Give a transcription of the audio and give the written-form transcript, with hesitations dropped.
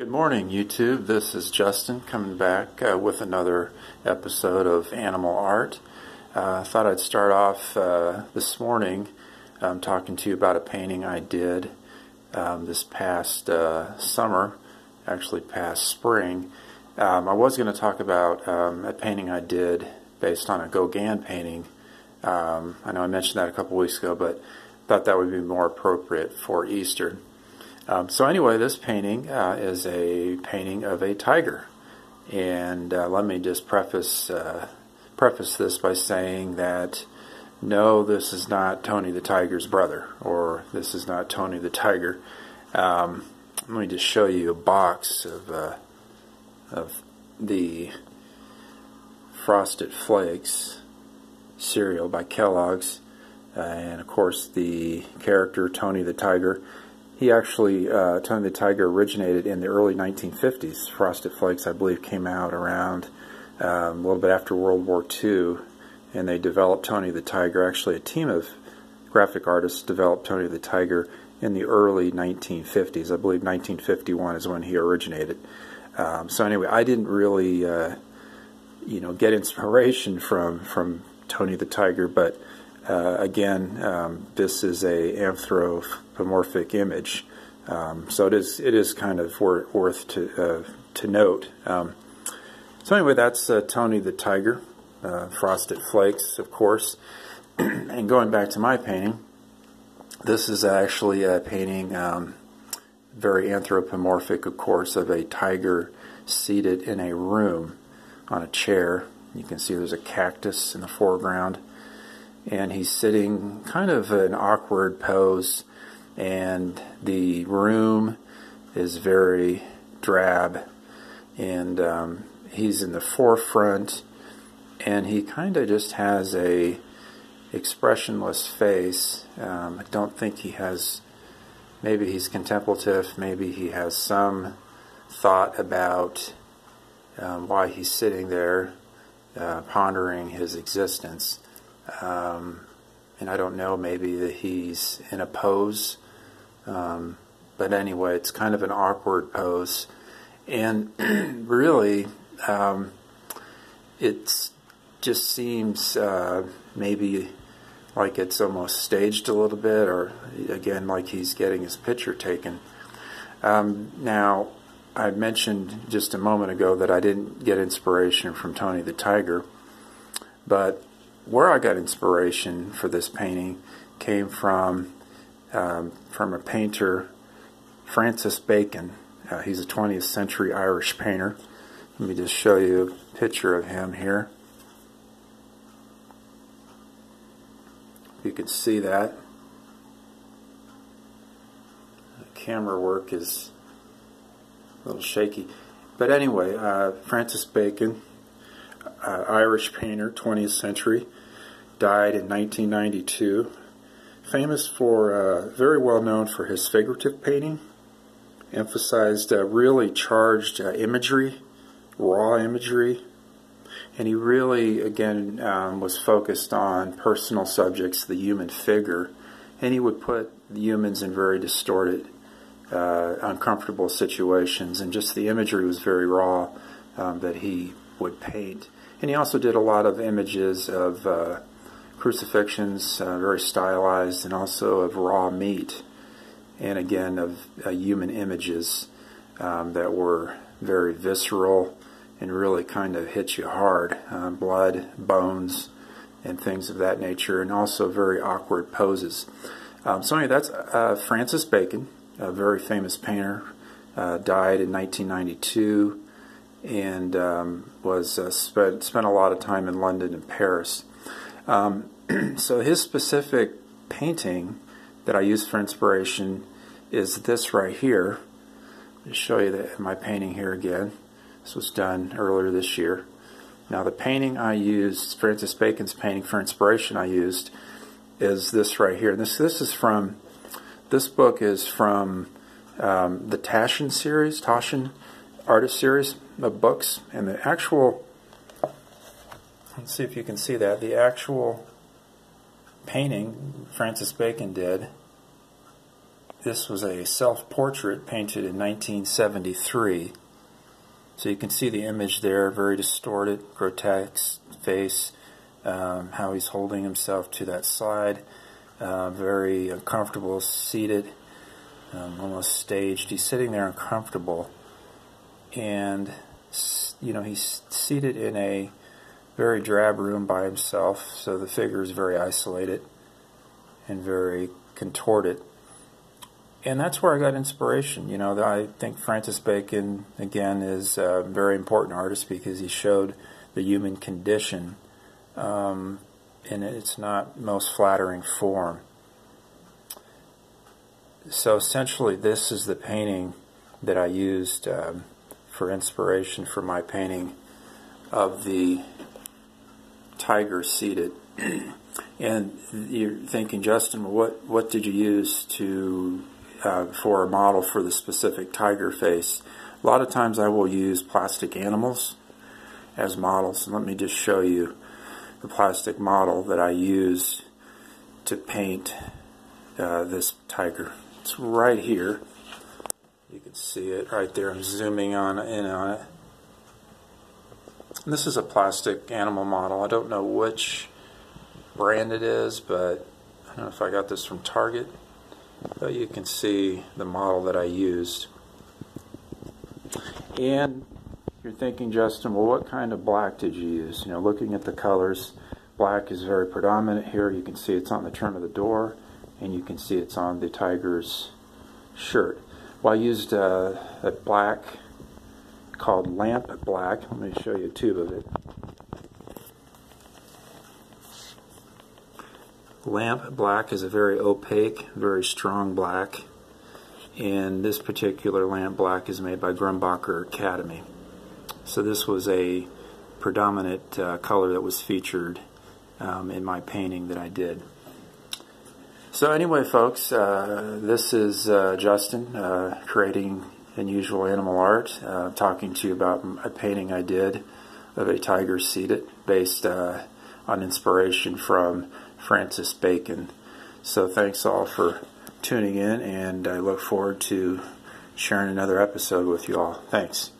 Good morning, YouTube. This is Justin coming back with another episode of Animal Art. I thought I'd start off this morning talking to you about a painting I did this past summer, actually past spring. I was going to talk about a painting I did based on a Gauguin painting. I know I mentioned that a couple weeks ago, but thought that would be more appropriate for Easter. So anyway, this painting is a painting of a tiger, and let me just preface this by saying that no, this is not Tony the Tiger's brother, or this is not Tony the Tiger. Let me just show you a box of the Frosted Flakes cereal by Kellogg's, and of course the character Tony the Tiger. He actually, Tony the Tiger originated in the early 1950s. Frosted Flakes, I believe, came out around a little bit after World War II, and they developed Tony the Tiger. Actually, a team of graphic artists developed Tony the Tiger in the early 1950s. I believe 1951 is when he originated. So anyway, I didn't really, get inspiration from Tony the Tiger, but again, this is a anthropomorphic image, so it is kind of worth to note. So anyway, that's Tony the Tiger, Frosted Flakes, of course. And going back to my painting, this is actually a painting, very anthropomorphic, of course, of a tiger seated in a room on a chair. You can see there's a cactus in the foreground, and he's sitting kind of an awkward pose, and the room is very drab, and he's in the forefront, and he kind of just has a expressionless face. I don't think he has, maybe he's contemplative, maybe he has some thought about why he's sitting there pondering his existence. And I don't know, maybe that he's in a pose, but anyway, it's kind of an awkward pose, and really it just seems maybe like it's almost staged a little bit, or again like he's getting his picture taken. Now, I mentioned just a moment ago that I didn't get inspiration from Tony the Tiger, but where I got inspiration for this painting came from a painter, Francis Bacon. He's a 20th century Irish painter. Let me just show you a picture of him here. You can see that. The camera work is a little shaky. But anyway, Francis Bacon, Irish painter, 20th century, died in 1992. Famous for, very well known for his figurative painting. Emphasized really charged imagery, raw imagery. And he really, again, was focused on personal subjects, the human figure. And he would put the humans in very distorted, uncomfortable situations. And just the imagery was very raw that he would paint. And he also did a lot of images of crucifixions, very stylized, and also of raw meat, and again of human images that were very visceral and really kind of hit you hard, blood, bones, and things of that nature, and also very awkward poses. So anyway, that's Francis Bacon, a very famous painter, died in 1992, and spent a lot of time in London and Paris. So his specific painting that I used for inspiration is this right here. I'll show you my painting here again. This was done earlier this year. Now the painting I used, Francis Bacon's painting for inspiration I used, is this right here. This book is from the Taschen series, Taschen artist series of books, and the actual, let's see if you can see that, the actual painting Francis Bacon did This was a self-portrait painted in 1973. So you can see the image there, very distorted, grotesque face, how he's holding himself to that side, very uncomfortable, seated, almost staged. He's sitting there uncomfortable, and he's seated in a very drab room by himself, so the figure is very isolated and very contorted. And that's where I got inspiration. I think Francis Bacon, again, is a very important artist because he showed the human condition in its not most flattering form. So essentially, this is the painting that I used for inspiration for my painting of the tiger seated. And you're thinking, Justin, what did you use for a model for the specific tiger face? A lot of times I will use plastic animals as models. Let me just show you the plastic model that I used to paint this tiger. It's right here. You can see it right there. I'm zooming in on it. And this is a plastic animal model. I don't know which brand it is, but I don't know if I got this from Target. But you can see the model that I used. And you're thinking, Justin, well, what kind of black did you use? Looking at the colors, black is very predominant here. You can see it's on the trim of the door, and you can see it's on the tiger's shirt. Well, I used a black called lamp black. Let me show you a tube of it. Lamp black is a very opaque, very strong black, and this particular lamp black is made by Grumbacher Academy. So this was a predominant color that was featured in my painting that I did. So anyway, folks, this is Justin creating Unusual Animal Art, talking to you about a painting I did of a tiger seated based on inspiration from Francis Bacon. So thanks all for tuning in, and I look forward to sharing another episode with you all. Thanks.